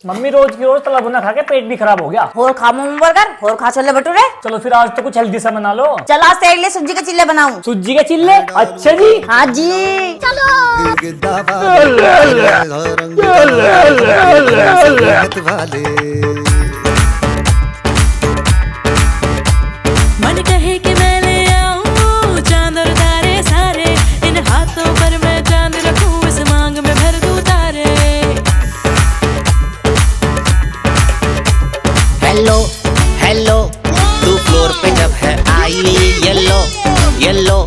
Mummy रोज की रोज तला भुना खा के पेट भी खराब हो गया। और खा मोमो बर्गर और खा छोले भटूरे। चलो फिर आज तो कुछ हेल्दी सा बना लो। चल आज तेरे लिए सूजी के चिल्ले बनाऊं। सूजी के चिल्ले? अच्छा जी। हाँ जी चलो। मन कहे कि मैं ले आऊं चांद और तारे सारे, इन हाथों पर मैं चांद रखूं, इस मांग में भर दूं तारे। हेलो हेलो तू फ्लोर पे जब है आई येलो येलो